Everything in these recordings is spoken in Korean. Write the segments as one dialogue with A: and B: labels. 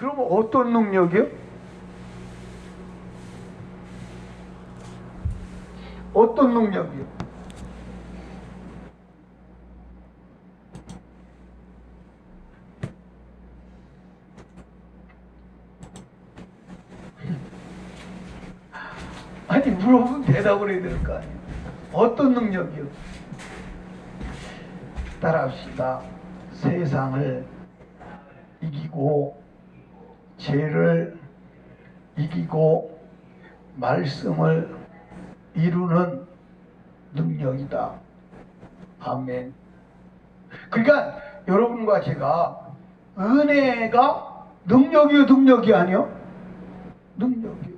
A: 그럼 어떤 능력이요? 어떤 능력이요? 아니 물어보면 대답을 해야 될 거 아니에요. 어떤 능력이요? 따라합시다. 세상을 이기고 죄를 이기고 말씀을 이루는 능력이다. 아멘. 그러니까 여러분과 제가 은혜가 능력이요, 능력이 아니요? 능력이요.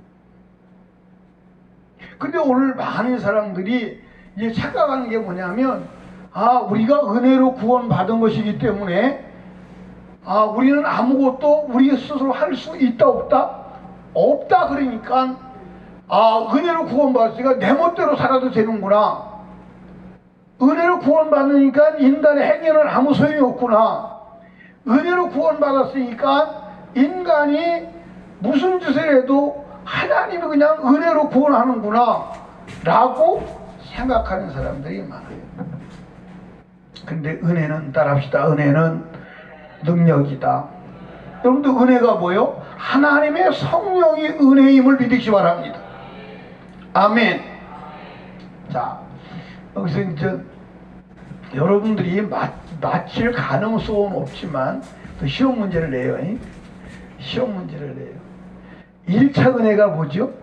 A: 근데 오늘 많은 사람들이 이제 착각하는 게 뭐냐면, 우리가 은혜로 구원받은 것이기 때문에 우리는 아무것도 우리 스스로 할 수 있다 없다? 없다. 그러니까 은혜로 구원받았으니까 내 멋대로 살아도 되는구나. 은혜로 구원받으니까 인간의 행위는 아무 소용이 없구나. 은혜로 구원받았으니까 인간이 무슨 짓을 해도 하나님이 그냥 은혜로 구원하는구나 라고 생각하는 사람들이 많아요. 근데 은혜는, 따라합시다, 은혜는 능력이다. 여러분들 은혜가 뭐요? 하나님의 성령이 은혜임을 믿으시기 바랍니다. 아멘. 자, 여기서 이제 여러분들이 맞힐 가능성은 없지만 또 시험 문제를 내요. 시험 문제를 내요. 1차 은혜가 뭐죠?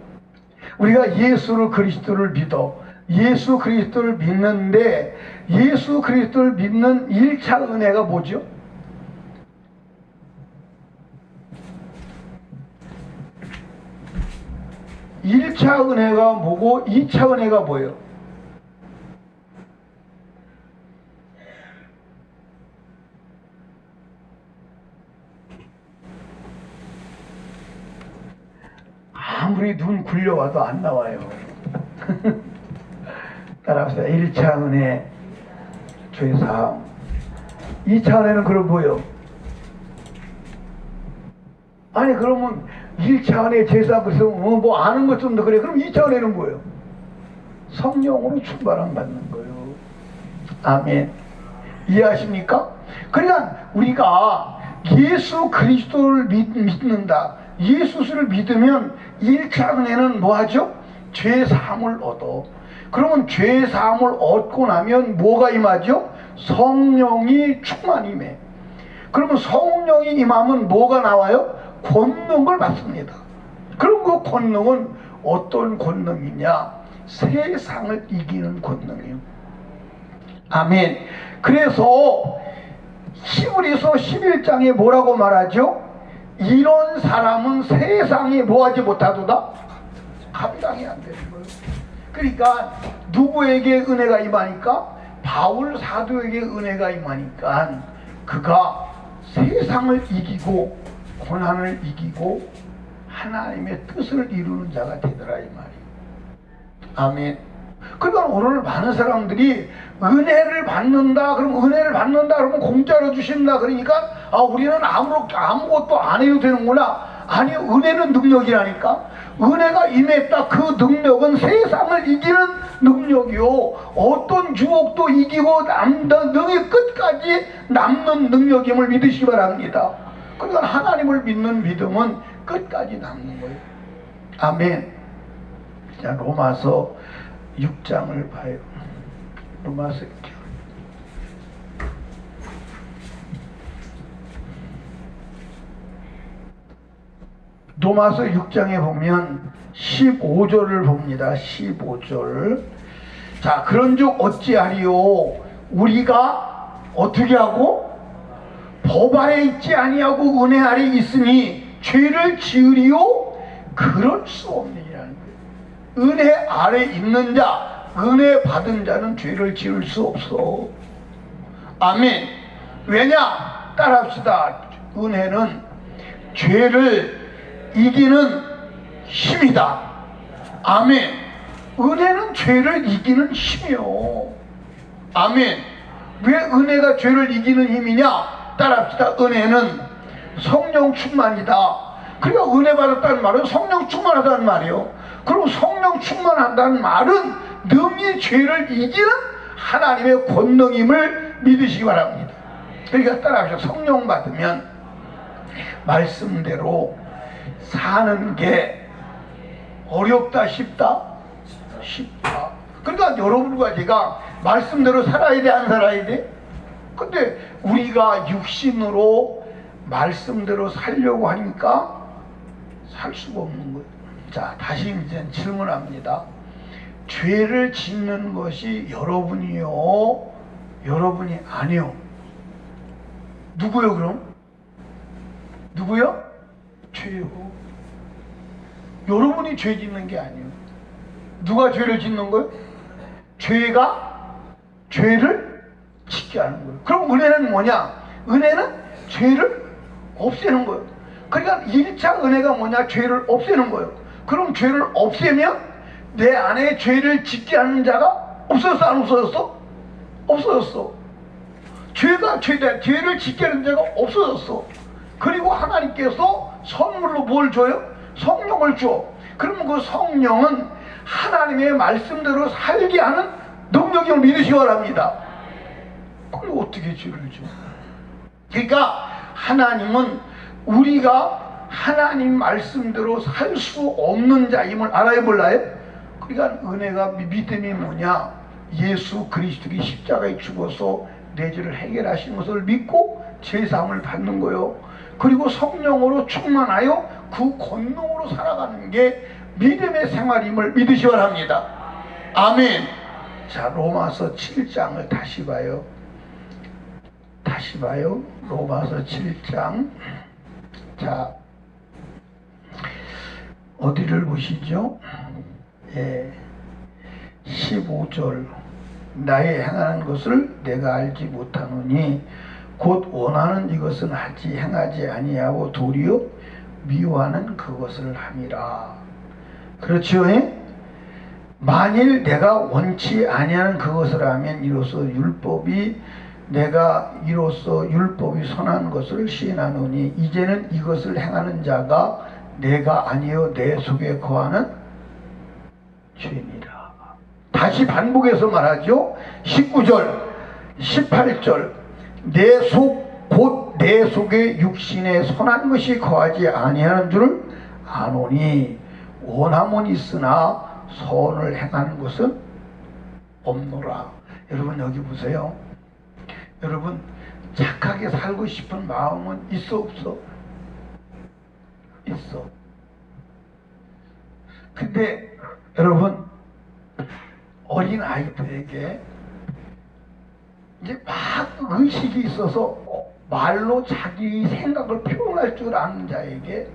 A: 우리가 예수 그리스도를 믿어. 예수 그리스도를 믿는데 예수 그리스도를 믿는 1차 은혜가 뭐죠? (1차) 은혜가 뭐고 2차 은혜가 뭐예요? 아무리 눈 굴려와도 안 나와요. 따라합시다. 1차 은혜 죄사함. 2차 은혜는 그럼 뭐예요? 아니 그러면 1차 은혜 죄사함 그래서 뭐 아는 것 좀 더 그래. 그럼 2차 은혜는 뭐예요? 성령으로 충만함 받는 거예요. 아멘. 이해하십니까? 그러니까 우리가 예수 그리스도를 믿는다. 예수를 믿으면 1차 은혜는 뭐하죠? 죄사함을 얻어. 그러면 죄사함을 얻고 나면 뭐가 임하죠? 성령이 충만히 임해. 그러면 성령이 임하면 뭐가 나와요? 권능을 받습니다. 그럼 그 권능은 어떤 권능이냐? 세상을 이기는 권능이에요. 아멘. 그래서 히브리서 11장에 뭐라고 말하죠? 이런 사람은 세상에 뭐하지 못하도다? 감당이 안 되는 거예요. 그러니까 누구에게 은혜가 임하니까? 바울 사도에게 은혜가 임하니까 그가 세상을 이기고 고난을 이기고 하나님의 뜻을 이루는 자가 되더라 이 말이에요. 아멘. 그러니까 오늘 많은 사람들이 은혜를 받는다 그러면 은혜를 받는다 그러면 공짜로 주신다 그러니까 우리는 아무것도 안 해도 되는구나. 아니 은혜는 능력이라니까. 은혜가 임했다. 그 능력은 세상을 이기는 능력이요, 어떤 유혹도 이기고 능히 끝까지 남는 능력임을 믿으시기 바랍니다. 그러니까 하나님을 믿는 믿음은 끝까지 남는 거예요. 아멘. 자, 로마서 6장을 봐요. 로마서 6장. 로마서 6장에 보면 15절을 봅니다. 15절. 자, 그런즉 어찌하리요? 우리가 어떻게 하고? 법 아래 있지 아니하고 은혜 아래 있으니 죄를 지으리요? 그럴 수 없느니라는 거예요. 은혜 아래 있는 자, 은혜 받은 자는 죄를 지을 수 없어. 아멘. 왜냐? 따라합시다. 은혜는 죄를 이기는 힘이다. 아멘. 은혜는 죄를 이기는 힘이요. 아멘. 왜 은혜가 죄를 이기는 힘이냐? 따라합시다. 은혜는 성령 충만이다. 그러니까 은혜 받았다는 말은 성령 충만하다는 말이에요. 그리고 성령 충만한다는 말은 능히 죄를 이기는 하나님의 권능임을 믿으시기 바랍니다. 그러니까 따라하셔. 성령 받으면 말씀대로 사는 게 어렵다 쉽다? 쉽다. 그러니까 여러분과 제가 말씀대로 살아야 돼 안 살아야 돼? 근데 우리가 육신으로 말씀대로 살려고 하니까 살 수가 없는 거예요. 자, 다시 이제 질문합니다. 죄를 짓는 것이 여러분이요? 여러분이 아니요? 누구요 그럼? 누구요? 죄요. 여러분이 죄 짓는 게 아니에요. 누가 죄를 짓는 거예요? 죄가 죄를 짓게 하는 거예요. 그럼 은혜는 뭐냐? 은혜는 죄를 없애는 거예요. 그러니까 1차 은혜가 뭐냐? 죄를 없애는 거예요. 그럼 죄를 없애면 내 안에 죄를 짓게 하는 자가 없어졌어? 안 없어졌어? 없어졌어. 죄를 짓게 하는 자가 없어졌어. 그리고 하나님께서 선물로 뭘 줘요? 성령을 줘. 그러면 그 성령은 하나님의 말씀대로 살게 하는 능력임을 믿으시기 바랍니다. 그럼 어떻게 죄를 줘? 그러니까 하나님은 우리가 하나님 말씀대로 살 수 없는 자임을 알아야 몰라요? 그러니까 은혜가 믿음이 뭐냐? 예수 그리스도가 십자가에 죽어서 내 죄를 해결하신 것을 믿고 제사함을 받는 거요. 그리고 성령으로 충만하여 그 권능으로 살아가는 게 믿음의 생활임을 믿으시기 바랍니다. 아멘. 자, 로마서 7장을 다시 봐요. 다시 봐요. 로마서 7장. 자, 어디를 보시죠? 예, 15절. 나의 행하는 것을 내가 알지 못하노니 곧 원하는 이것은 행하지 아니하고 도리어 미워하는 그것을 함이라. 그렇죠? 예? 만일 내가 원치 아니하는 그것을 하면 이로써 율법이 선한 것을 시인하노니 이제는 이것을 행하는 자가 내가 아니요 내 속에 거하는 죄니라. 다시 반복해서 말하죠. 19절 18절 곧 내 속에 육신에 선한 것이 거하지 아니하는 줄을 아노니 원함은 있으나 선을 행하는 것은 없노라. 여러분 여기 보세요. 여러분 착하게 살고 싶은 마음은 있어 없어? 있어. 근데 여러분 어린 아이들에게 이제 막 의식이 있어서 말로 자기 생각을 표현할 줄 아는 자에게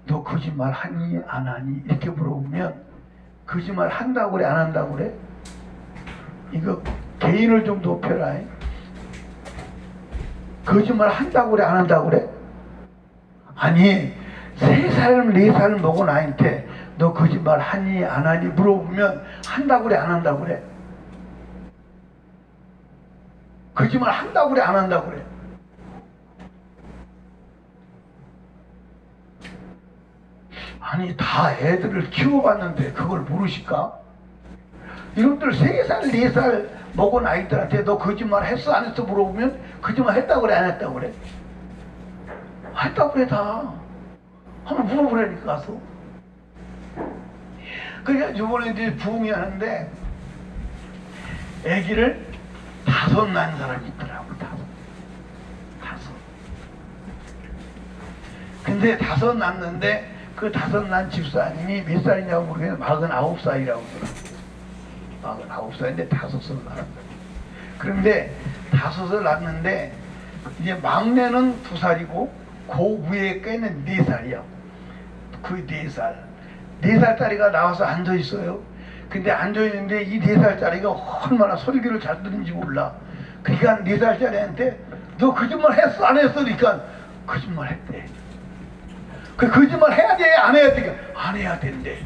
A: 너 거짓말 하니 안 하니 이렇게 물어보면 거짓말 한다고 그래 안 한다고 그래? 이거 개인을 좀 높여라. 거짓말 한다고 그래 안 한다고 그래? 아니 3살 4살 먹은 아이한테 너 거짓말 하니 안 하니 물어보면 한다고 그래 안 한다고 그래? 거짓말 한다고 그래 안 한다고 그래? 아니 다 애들을 키워봤는데 그걸 모르실까? 이것들 3살 4살 먹은 아이들한테 너 거짓말 했어 안 했어 물어보면 거짓말 했다고 그래 안 했다고 그래? 했다고 그래 다. 한번 물어보라니까 가서. 그러니까 이번에 이제 부흥이 하는데 아기를 5 낳은 사람이 있더라고. 5. 근데 5 낳았는데 그 5 낳은 집사님이 몇 살이냐고 모르겠는데 49살이라고 그러더라고. 49살인데 5을 낳았다. 그런데 5을 낳았는데 이제 막내는 2살이고 그 위에 께는 4살이야. 그 4살. 4살짜리가 나와서 앉아있어요. 근데 앉아있는데 이 4살짜리가 얼마나 설교를 잘 듣는지 몰라. 그러니까 4살짜리한테 너 거짓말 했어 안 했어? 그러니까 거짓말 했대. 그 거짓말 해야 돼 안 해야 돼? 안 해야 된대.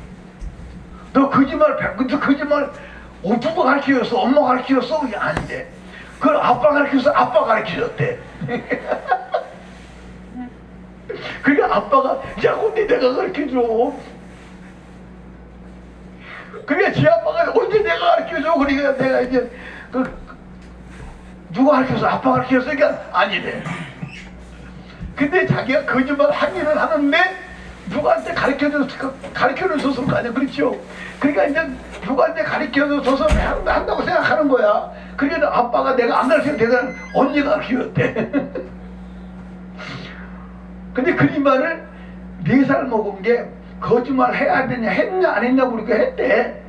A: 너 거짓말 누가 가르치셨어? 엄마 가르치셨어? 그게 아닌데. 그걸 아빠 가르쳐서 아빠 가르쳐줬대. 그러니까 아빠가 야 근데 내가 가르쳐줘. 그러니까 지 아빠가 언제 내가 가르쳐줘. 그러니까 내가 이제 누가 가르쳐서 아빠 가르쳐줬어. 그러니까 아니래. 근데 자기가 거짓말 하기는 하는데 누구한테 가르쳐줬을 거 아니야. 그렇죠? 그러니까 이제 누구한테 가르쳐줘서 한다고 생각하는 거야. 그러니까 아빠가 내가 안 가르쳐도 내가 언니가 가르쳐줬대. 근데 그 말을 4살 먹은 게 거짓말 해야 되냐 했냐 안 했냐 그러니까 했대.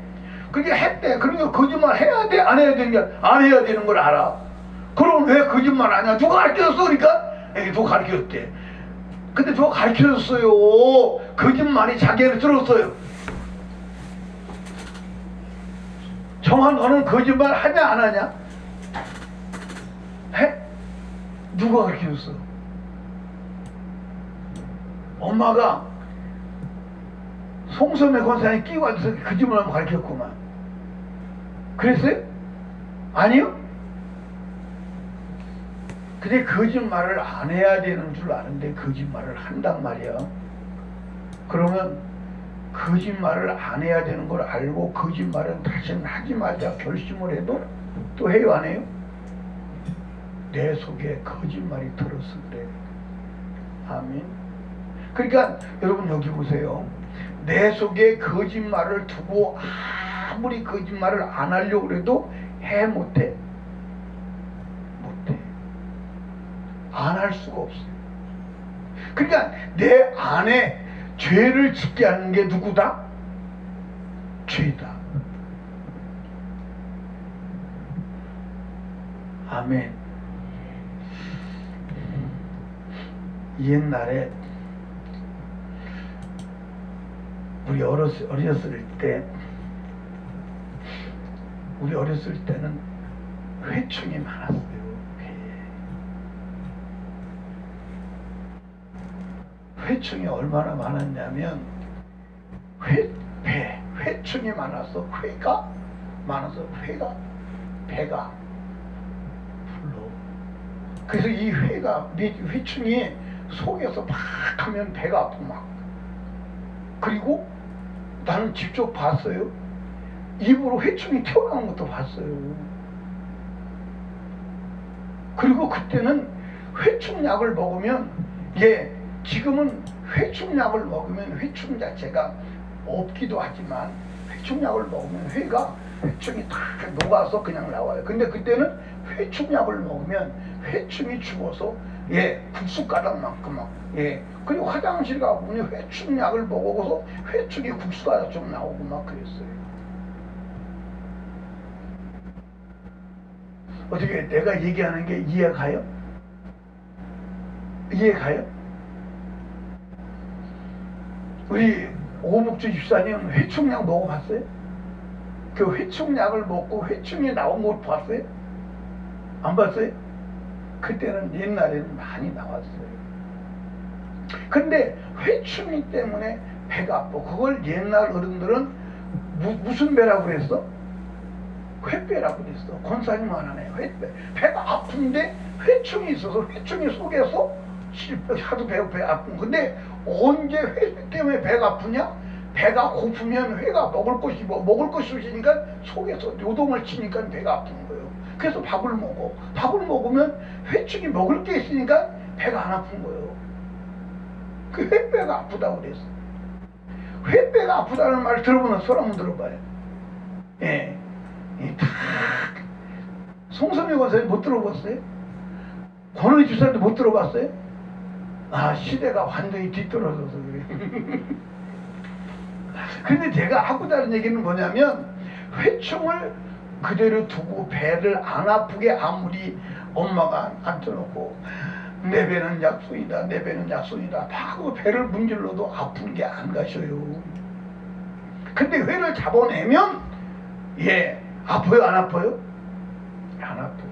A: 그게 했대. 그러니까 거짓말 해야 돼 안 해야 되는 게 안 해야 되는 걸 알아. 그럼 왜 거짓말 하냐. 누가 가르쳐줬어. 그러니까 누가 가르쳐줬대. 근데 누가 가르쳐줬어요. 거짓말이 자기를 들었어요. 정한 너는 거짓말 하냐 안 하냐? 해? 누가 가르쳐줬어? 엄마가 송섬의 권사에 끼고 앉아서 거짓말하면 가르쳤구만. 그랬어요? 아니요? 근데 거짓말을 안 해야 되는 줄 아는데 거짓말을 한단 말이야. 그러면 거짓말을 안 해야 되는 걸 알고 거짓말은 다시는 하지 말자 결심을 해도 또 해요 안 해요? 내 속에 거짓말이 들어서 그래. 아멘. 그러니까 여러분 여기 보세요. 내 속에 거짓말을 두고 아무리 거짓말을 안 하려고 해도 해 못해? 못해. 안 할 수가 없어요. 그러니까 내 안에 죄를 짓게 하는 게 누구다? 죄다. 아멘. 옛날에 우리 어렸을 때는 회충이 많았어요. 회충이 얼마나 많았냐면 회충이 많아서 회가 많아서 배가 불러. 그래서 이 회충이 속에서 막 하면 배가 아프고 막. 그리고 나는 직접 봤어요. 입으로 회충이 튀어나온 것도 봤어요. 그리고 그때는 회충약을 먹으면 지금은 회충약을 먹으면 회충 자체가 없기도 하지만 회충약을 먹으면 회충이 다 녹아서 그냥 나와요. 근데 그때는 회충약을 먹으면 회충이 죽어서 국수 가닥만큼 그리고 화장실 가보니 회충약을 먹어서 회충이 국수 가닥 좀 나오고 막 그랬어요. 어떻게 내가 얘기하는 게 이해가요? 이해가요? 우리 오복주 집사님 회충약 먹어봤어요? 그 회충약을 먹고 회충이 나온 걸 봤어요? 안 봤어요? 그때는 옛날에는 많이 나왔어요. 근데 회충이 때문에 배가 아파. 그걸 옛날 어른들은 무슨 배라고 그랬어? 회배라고 그랬어. 권사님 하나네. 회배. 배가 아픈데 회충이 있어서 회충이 속에서 하도 배 아픈. 근데 언제 회 때문에 배가 아프냐? 배가 고프면 회가 먹을 것이 없으니까 속에서 요동을 치니까 배가 아픈 거예요. 그래서 밥을 먹어. 밥을 먹으면 회충이 먹을 게 있으니까 배가 안 아픈 거예요. 그 회배가 아프다고 그랬어. 회배가 아프다는 말 들어보면 손 한번 들어봐요. 송섬유 권사님 못 들어봤어요? 권은희 집사님도 못 들어봤어요? 아, 시대가 완전히 뒤떨어져서 그래. 근데 제가 하고자 하는 얘기는 뭐냐면 회충을 그대로 두고 배를 안 아프게 아무리 엄마가 앉혀놓고 내 배는 약손이다 내 배는 약손이다 하고 배를 문질러도 아픈 게 안 가셔요. 근데 회를 잡아내면 아파요 안 아파요? 안 아파요.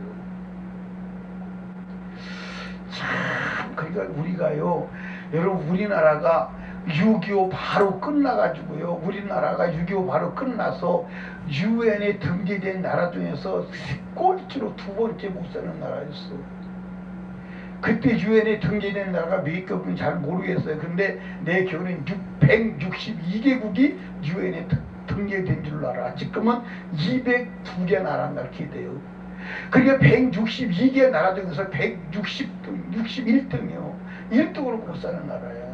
A: 참 그러니까 우리가요 여러분 우리나라가 6.25 바로 끝나가지고요. 우리나라가 6.25 바로 끝나서 유엔에 등재된 나라 중에서 꼴찌로 두 번째 못 사는 나라였어. 그때 유엔에 등재된 나라가 몇 개국은 잘 모르겠어요. 근데 내 기억에는 162개국이 유엔에 등재된 줄로 알아. 지금은 202개 나라가 이렇게 돼요. 그러니까 162개 나라 중에서 61등이요. 1등으로 못 사는 나라야.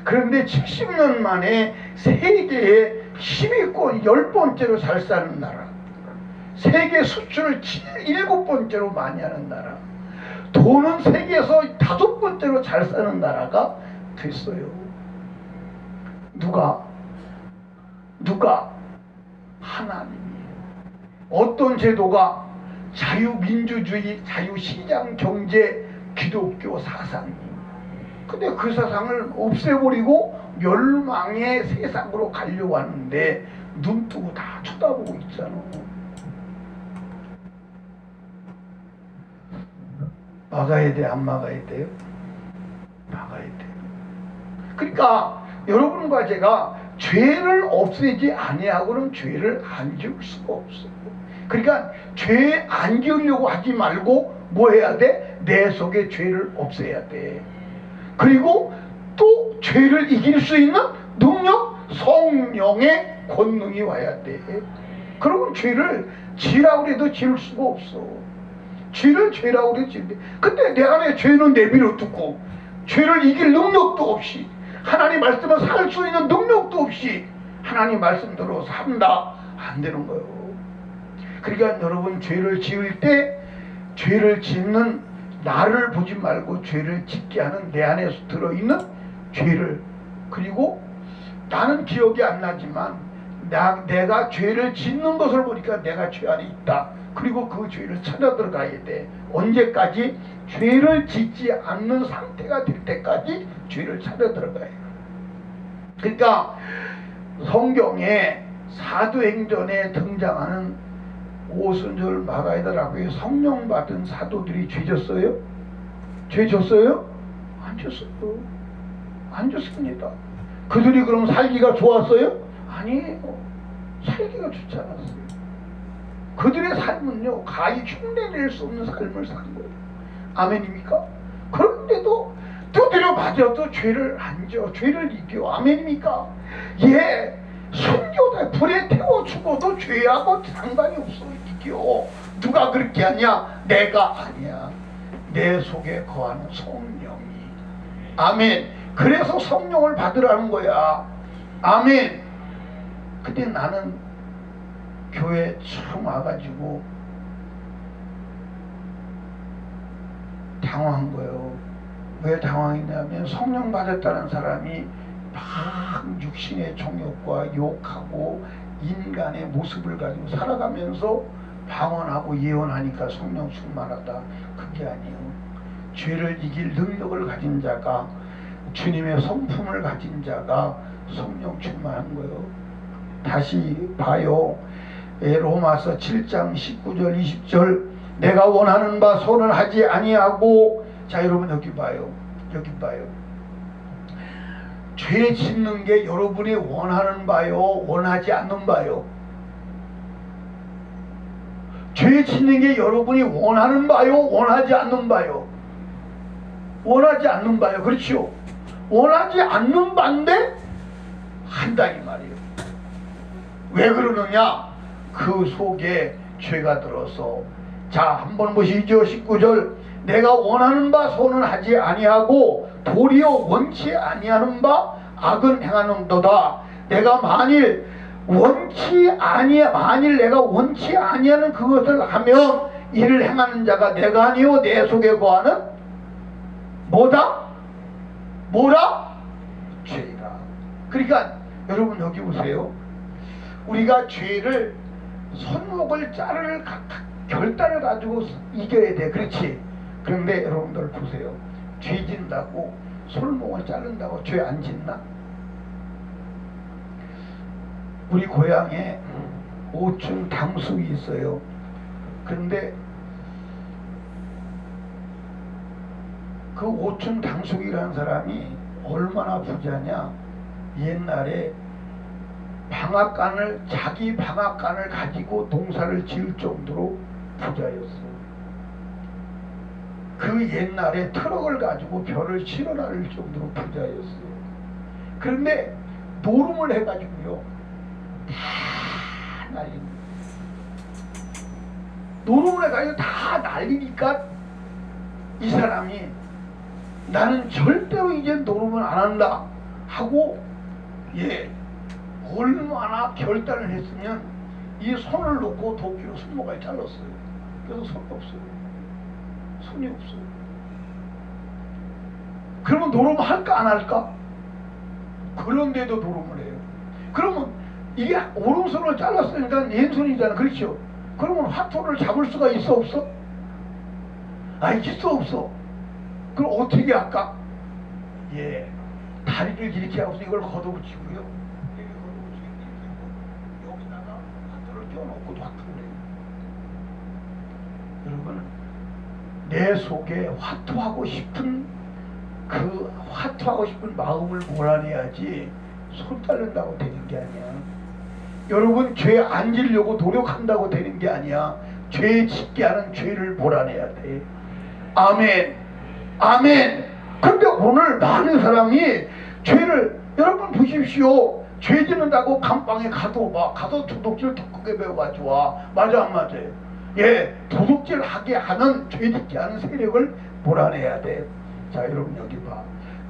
A: 그런데 70년 만에 세계의 10위권 10번째로 잘 사는 나라, 세계 수출을 7번째로 많이 하는 나라, 돈은 세계에서 5번째로 잘 사는 나라가 됐어요. 누가? 하나님이에요. 어떤 제도가? 자유민주주의, 자유시장 경제, 기독교 사상이. 근데 그 사상을 없애버리고 멸망의 세상으로 가려고 하는데 눈 뜨고 다 쳐다보고 있잖아. 막아야 돼, 안 막아야 돼요? 막아야 돼요. 그러니까 여러분과 제가 죄를 없애지 아니하고는 죄를 안 지을 수가 없어요. 그러니까 죄 안 지으려고 하지 말고 뭐 해야 돼? 내 속에 죄를 없애야 돼. 그리고 또 죄를 이길 수 있는 능력, 성령의 권능이 와야 돼. 그러면 죄를 지라고 해도 지을 수가 없어. 죄를 죄라고 해도 지을 때. 근데 내 안에 죄는 내버려 두고 죄를 이길 능력도 없이, 하나님 말씀을 살 수 있는 능력도 없이 하나님 말씀대로 산다. 안 되는 거예요. 그러니까 여러분, 죄를 지을 때 죄를 짓는 나를 보지 말고 죄를 짓게 하는 내 안에 들어있는 죄를, 그리고 나는 기억이 안 나지만 내가 죄를 짓는 것을 보니까 내가 죄 안에 있다. 그리고 그 죄를 찾아 들어가야 돼. 언제까지? 죄를 짓지 않는 상태가 될 때까지 죄를 찾아 들어가요. 그러니까 성경에 사도행전에 등장하는 오순절 마가이다라고 성령 받은 사도들이 죄 졌어요? 죄 졌어요? 안 졌어요. 안 졌습니다. 그들이 그럼 살기가 좋았어요? 아니에요. 살기가 좋지 않았어요. 그들의 삶은요, 가히 흉내낼 수 없는 삶을 산 거예요. 아멘입니까? 그런데도 두드려 맞아도 죄를 안 져, 죄를 이겨. 아멘입니까? 예, 순교자 불에 태워 죽어도 죄하고 상관이 없어. 이겨. 누가 그렇게 하냐? 내가 아니야. 내 속에 거하는 성령이. 아멘. 그래서 성령을 받으라는 거야. 아멘. 근데 나는 교회 처음 와가지고 당황한 거예요. 왜 당황했냐면 성령 받았다는 사람이 막 육신의 정욕과 욕하고 인간의 모습을 가지고 살아가면서 방언하고 예언하니까 성령 충만하다. 그게 아니에요. 죄를 이길 능력을 가진 자가, 주님의 성품을 가진 자가 성령 충만한 거예요. 다시 봐요. 로마서 7장 19절 20절 내가 원하는 바 손을 하지 아니하고. 자, 여러분 여기 봐요. 여기 봐요. 죄 짓는 게 여러분이 원하는 바요, 원하지 않는 바요? 죄 짓는 게 여러분이 원하는 바요, 원하지 않는 바요? 원하지 않는 바요. 그렇죠? 원하지 않는 바인데 한다 이 말이에요. 왜 그러느냐? 그 속에 죄가 들어서. 자, 한번 보시죠. 19절 내가 원하는 바 손은 하지 아니하고 도리어 원치 아니하는 바 악은 행하는도다. 내가 만일 내가 원치 아니하는 그것을 하면 이를 행하는 자가 내가 아니요 내 속에 거하는 뭐다? 죄라. 그러니까 여러분 여기 보세요. 우리가 죄를 손목을 자를 결단을 가지고 이겨야 돼. 그렇지? 그런데 여러분들 보세요. 죄 진다고 손목을 자른다고 죄 안 짓나? 우리 고향에 5층 당숙이 있어요. 그런데 그 5층 당숙이라는 사람이 얼마나 부자냐. 옛날에 자기 방앗간을 가지고 농사를 지을 정도로 부자였어요. 그 옛날에 트럭을 가지고 벼를 실어 나를 정도로 부자였어요. 그런데 노름을 해가지고요, 다 날립니다. 노름을 해가지고 다 날리니까 이 사람이 나는 절대로 이제 노름을 안 한다 하고, 얼마나 결단을 했으면 이 손을 놓고 도끼로 손목을 잘랐어요. 그래서 손이 없어요. 손이 없어요. 그러면 노름을 할까 안 할까? 그런데도 노름을 해요. 그러면 이게 오른손을 잘랐으니까 왼손이잖아. 그렇죠? 그러면 화토를 잡을 수가 있어 없어? 있어 없어? 그럼 어떻게 할까? 다리를 이렇게 하고서 이걸 걷어붙이고요. 여기다가 화토를 껴놓고 화토를 해요. 여러분, 내 속에 화토하고 싶은 마음을 몰아내야지 손 자른다고 되는 게 아니야. 여러분, 죄 안 지려고 노력한다고 되는 게 아니야. 죄 짓게 하는 죄를 몰아내야 돼. 아멘. 아멘. 그런데 오늘 많은 사람이 죄를, 여러분 보십시오. 죄 짓는다고 감방에 가도 도둑질 더 크게 배워가지고 와. 맞아 안 맞아요? 도둑질 하게 하는, 죄 짓게 하는 세력을 몰아내야 돼. 자, 여러분 여기 봐.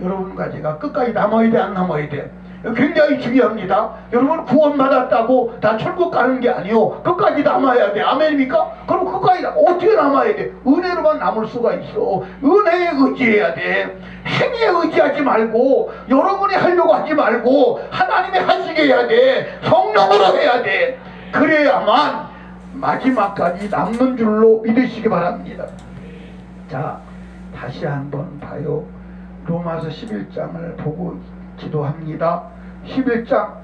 A: 여러분과 제가 끝까지 남아야 돼, 안 남아야 돼? 굉장히 중요합니다. 여러분 구원받았다고 다 천국 가는 게 아니요. 끝까지 남아야 돼. 아멘입니까? 그럼 끝까지 어떻게 남아야 돼? 은혜로만 남을 수가 있어. 은혜에 의지해야 돼. 행위에 의지하지 말고, 여러분이 하려고 하지 말고 하나님이 하시게 해야 돼. 성령으로 해야 돼. 그래야만 마지막까지 남는 줄로 믿으시기 바랍니다. 자, 다시 한번 봐요. 로마서 11장을 보고 기도합니다. 11장의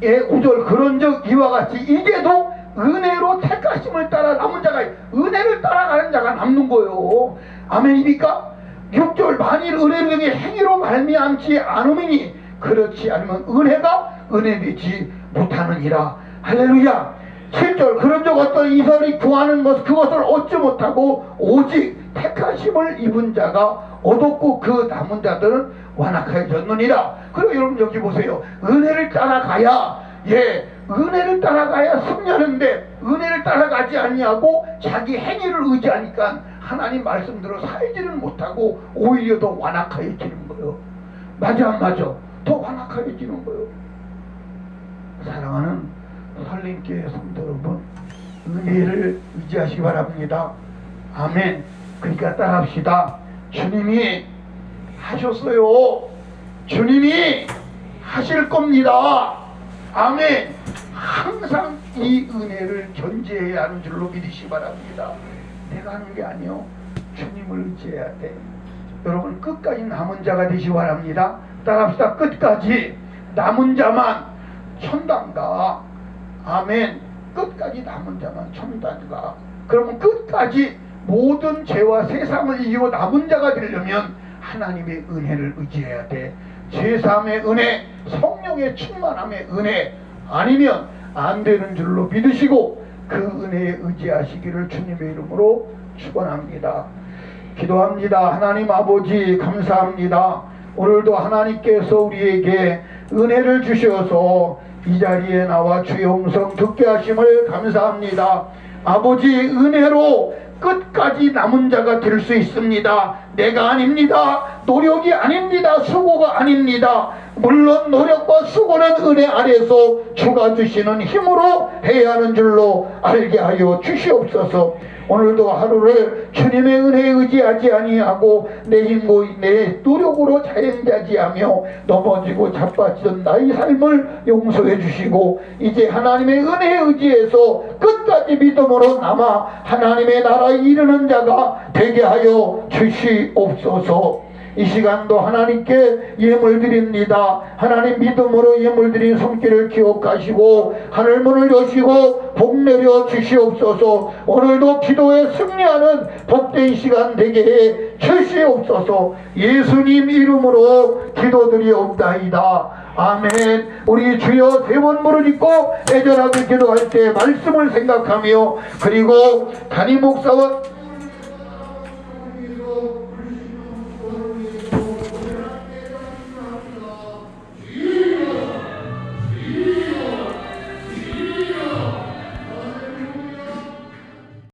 A: 5절, 그런즉 이와 같이 이제도 은혜로 택하심을 따라 남은 자가, 은혜를 따라가는 자가 남는 거예요. 아멘입니까? 6절, 만일 은혜를 행위로 말미암지 않으니 그렇지 않으면 은혜가 은혜되지 못하느니라. 할렐루야. 7절, 그런즉 어떤 이설이 구하는 그것을 얻지 못하고 오직 택하심을 입은 자가 얻었고 그 남은 자들은 완악해졌느니라. 그리고 여러분 여기 보세요. 은혜를 따라가야, 은혜를 따라가야 승리하는데, 은혜를 따라가지 아니하고 자기 행위를 의지하니까 하나님 말씀대로 살지는 못하고 오히려 더 완악해지는 거예요. 맞아 안 맞아? 더 완악해지는 거예요. 사랑하는 설림교회 성도 여러분, 은혜를 의지하시기 바랍니다. 아멘. 그러니까 따라합시다. 주님이 하셨어요. 주님이 하실 겁니다. 아멘. 항상 이 은혜를 견지해야 하는 줄로 믿으시기 바랍니다. 내가 하는 게 아니요, 주님을 의지해야 돼. 여러분 끝까지 남은 자가 되시기 바랍니다. 따라합시다. 끝까지 남은 자만 천당가. 아멘. 끝까지 남은 자만 천당가. 그러면 끝까지 모든 죄와 세상을 이기고 남은 자가 되려면 하나님의 은혜를 의지해야 돼. 죄사함의 은혜, 성령의 충만함의 은혜, 아니면 안 되는 줄로 믿으시고 그 은혜에 의지하시기를 주님의 이름으로 축원합니다. 기도합니다. 하나님 아버지 감사합니다. 오늘도 하나님께서 우리에게 은혜를 주셔서 이 자리에 나와 주의 음성 듣게 하심을 감사합니다. 아버지, 은혜로 끝까지 남은 자가 될 수 있습니다. 내가 아닙니다. 노력이 아닙니다. 수고가 아닙니다. 물론 노력과 수고는 은혜 아래서 주가 주시는 힘으로 해야 하는 줄로 알게 하여 주시옵소서. 오늘도 하루를 주님의 은혜에 의지하지 아니하고 내 힘과 내 노력으로 자행자지하며 넘어지고 자빠지던 나의 삶을 용서해 주시고 이제 하나님의 은혜에 의지해서 끝까지 믿음으로 남아 하나님의 나라에 이르는 자가 되게 하여 주시옵소서.
B: 이 시간도 하나님께 예물 드립니다. 하나님 믿음으로 예물 드린 손길을 기억하시고 하늘문을 여시고 복 내려 주시옵소서. 오늘도 기도에 승리하는 복된 시간 되게 해 주시옵소서. 예수님 이름으로 기도드리옵나이다. 아멘. 우리 주여 세 번 무릎짓고 애절하게 기도할 때 말씀을 생각하며, 그리고 담임 목사와